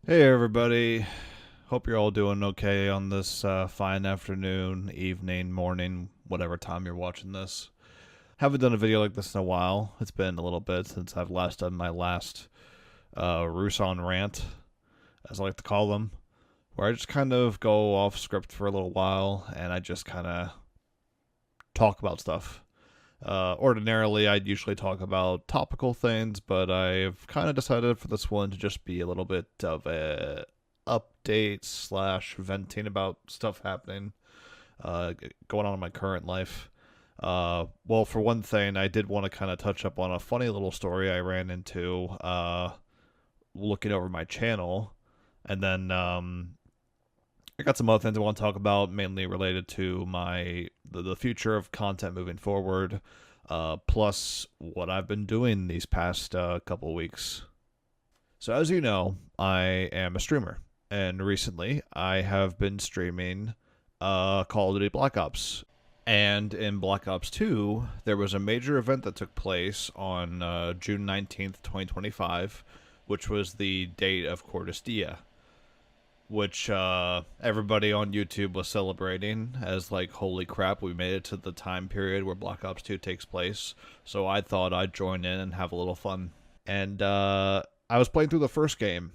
Hey everybody, hope you're all doing okay on this fine afternoon, evening, morning, whatever time you're watching this. Haven't done a video like this in a while. It's been a little bit since I've last done my last Rusan rant, as I like to call them, where I just kind of go off script for a little while and I just kind of talk about stuff. Ordinarily, I'd usually talk about topical things, but I've kind of decided for this one to just be a little bit of a update slash venting about stuff happening, going on in my current life. Well, for one thing, I did want to kind of touch up on a funny little story I ran into looking over my channel, and then I got some other things I want to talk about, mainly related to the future of content moving forward, plus what I've been doing these past couple of weeks. So, as you know, I am a streamer, and recently I have been streaming Call of Duty Black Ops. And in Black Ops 2, there was a major event that took place on June 19th, 2025, which was the date of Cordestia, which everybody on YouTube was celebrating as like, holy crap, we made it to the time period where Black Ops 2 takes place. So I thought I'd join in and have a little fun. And I was playing through the first game,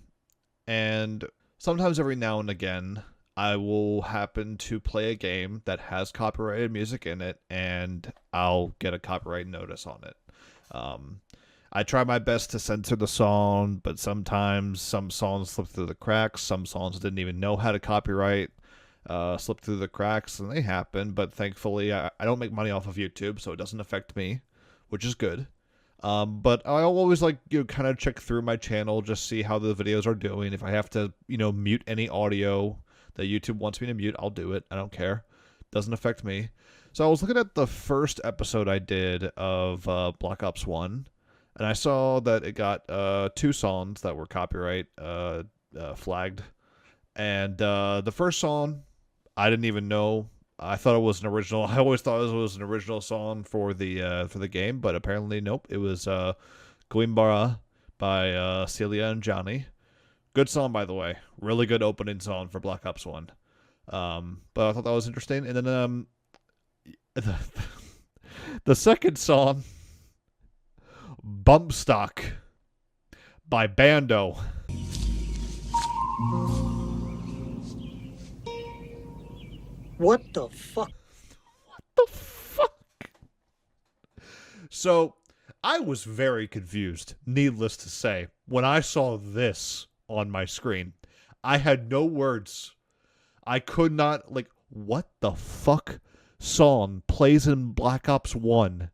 and sometimes every now and again, I will happen to play a game that has copyrighted music in it, and I'll get a copyright notice on it. I try my best to censor the song, but sometimes some songs slip through the cracks. Some songs didn't even know how to copyright slip through the cracks, and they happen. But thankfully, I don't make money off of YouTube, so it doesn't affect me, which is good. But I'll always kind of check through my channel, just see how the videos are doing. If I have to mute any audio that YouTube wants me to mute, I'll do it. I don't care. Doesn't affect me. So I was looking at the first episode I did of Black Ops 1, and I saw that it got two songs that were copyright flagged. And the first song, I didn't even know. I thought it was an original. I always thought it was an original song for the game, but apparently nope. It was Guimbara by Celia and Johnny. Good song, by the way. Really good opening song for Black Ops 1. But I thought that was interesting. And then the second song, Bump Stock by Bando. What the fuck? The fuck? So, I was very confused, needless to say, when I saw this on my screen. I had no words. I could not, what the fuck song plays in Black Ops 1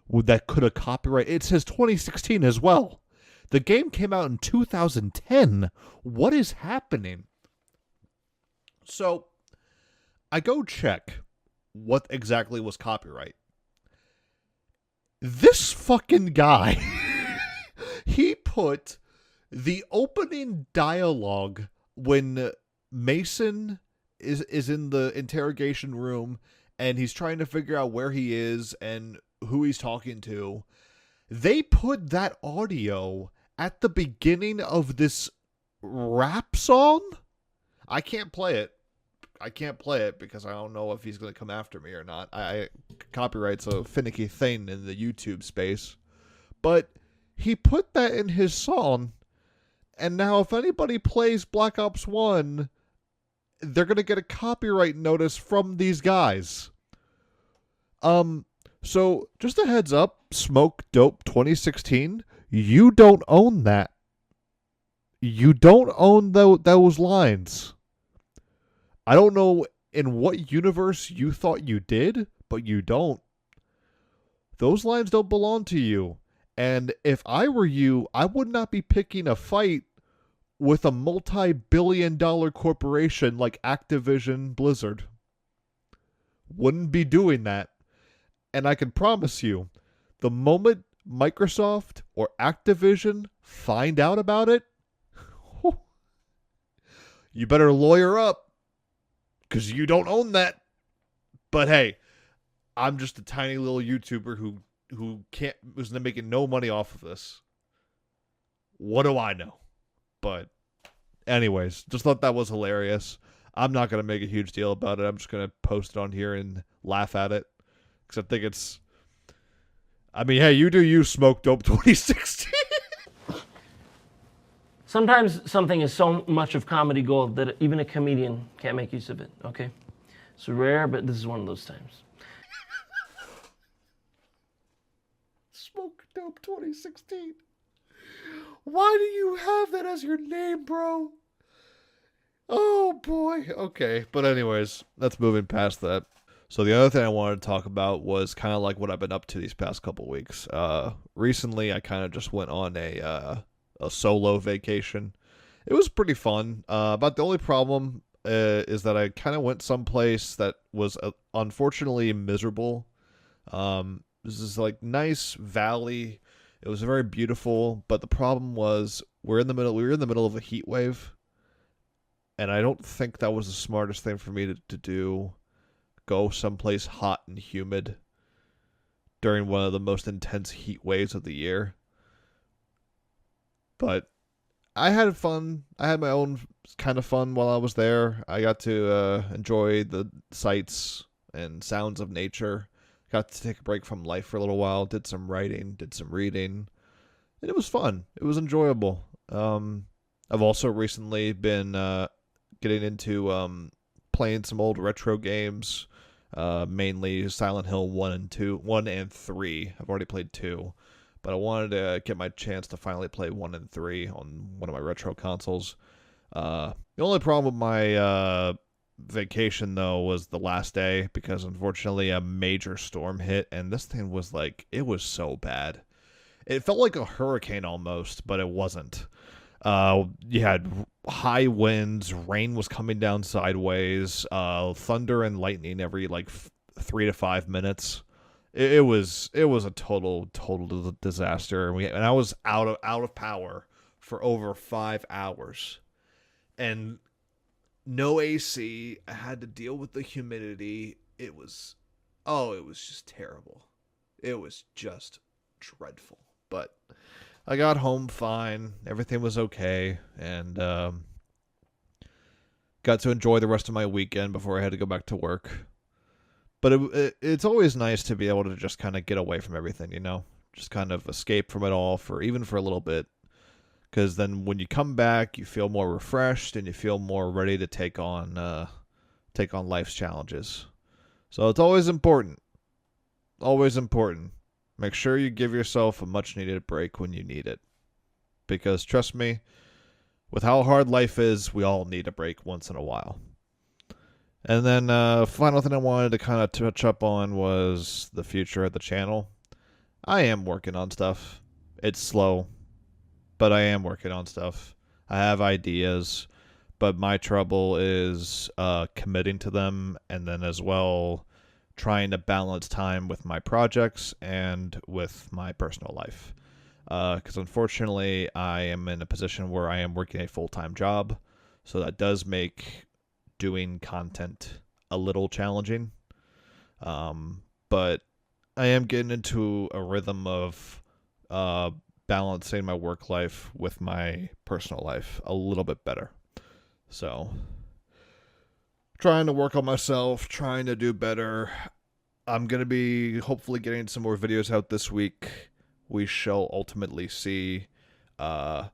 that could have copyright? It says 2016 as well. The game came out in 2010. What is happening? So, I go check what exactly was copyright. This fucking guy, he put the opening dialogue when Mason is in the interrogation room and he's trying to figure out where he is and who he's talking to. They put that audio at the beginning of this rap song. I can't play it. Because I don't know if he's going to come after me or not. Copyright's a finicky thing in the YouTube space. But he put that in his song, and now if anybody plays Black Ops 1, they're going to get a copyright notice from these guys. So just a heads up, Smoke Dope 2016, you don't own that. You don't own those lines. I don't know in what universe you thought you did, but you don't. Those lines don't belong to you. And if I were you, I would not be picking a fight with a multi-billion-dollar corporation like Activision Blizzard. Wouldn't be doing that. And I can promise you, the moment Microsoft or Activision find out about it, you better lawyer up. Because you don't own that. But hey, I'm just a tiny little YouTuber who's making no money off of this. What do I know? But Anyways, just thought that was hilarious. I'm not gonna make a huge deal about it. I'm just gonna post it on here and laugh at it because I think it's. I mean, hey, you do you, Smoke Dope 2016. Sometimes something is so much of comedy gold that even a comedian can't make use of it, okay? It's rare, but this is one of those times. Smoke Dope 2016. Why do you have that as your name, bro? Oh boy. Okay, but anyways, that's moving past that. So the other thing I wanted to talk about was kind of like what I've been up to these past couple weeks. Recently I kind of just went on a solo vacation. It was pretty fun. But the only problem is that I kind of went someplace that was unfortunately miserable. This is like nice valley. It was very beautiful, but the problem was we were in the middle of a heat wave, and I don't think that was the smartest thing for me to do. Go someplace hot and humid during one of the most intense heat waves of the year. But I had fun. I had my own kind of fun while I was there. I got to enjoy the sights and sounds of nature. Got to take a break from life for a little while. Did some writing. Did some reading. And it was fun. It was enjoyable. I've also recently been getting into playing some old retro games. Mainly Silent Hill 1 and 2, 1 and 3. I've already played 2, but I wanted to get my chance to finally play 1 and 3 on one of my retro consoles. The only problem with my vacation, though, was the last day because unfortunately a major storm hit, and this thing was like, it was so bad. It felt like a hurricane almost, but it wasn't. You had high winds, rain was coming down sideways, thunder and lightning every like 3 to 5 minutes. It was a total disaster. And I was out of power for over 5 hours, and no AC. I had to deal with the humidity. It was just terrible. It was just dreadful. But I got home fine. Everything was okay, and got to enjoy the rest of my weekend before I had to go back to work. But it's always nice to be able to just kind of get away from everything, just kind of escape from it all for even for a little bit. Because then when you come back, you feel more refreshed and you feel more ready to take on life's challenges. So it's always important. Always important. Make sure you give yourself a much needed break when you need it. Because trust me, with how hard life is, we all need a break once in a while. And then final thing I wanted to kind of touch up on was the future of the channel. I am working on stuff. It's slow, but I am working on stuff. I have ideas, but my trouble is committing to them, and then as well trying to balance time with my projects and with my personal life. Because unfortunately, I am in a position where I am working a full-time job, so that does make doing content a little challenging. But I am getting into a rhythm of balancing my work life with my personal life a little bit better. So, trying to work on myself, trying to do better. I'm going to be hopefully getting some more videos out this week. We shall ultimately see. I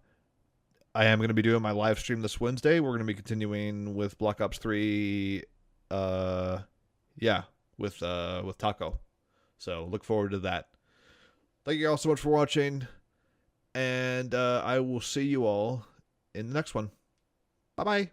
am going to be doing my live stream this Wednesday. We're going to be continuing with Black Ops 3. Yeah, with Taco. So look forward to that. Thank you all so much for watching, and I will see you all in the next one. Bye bye.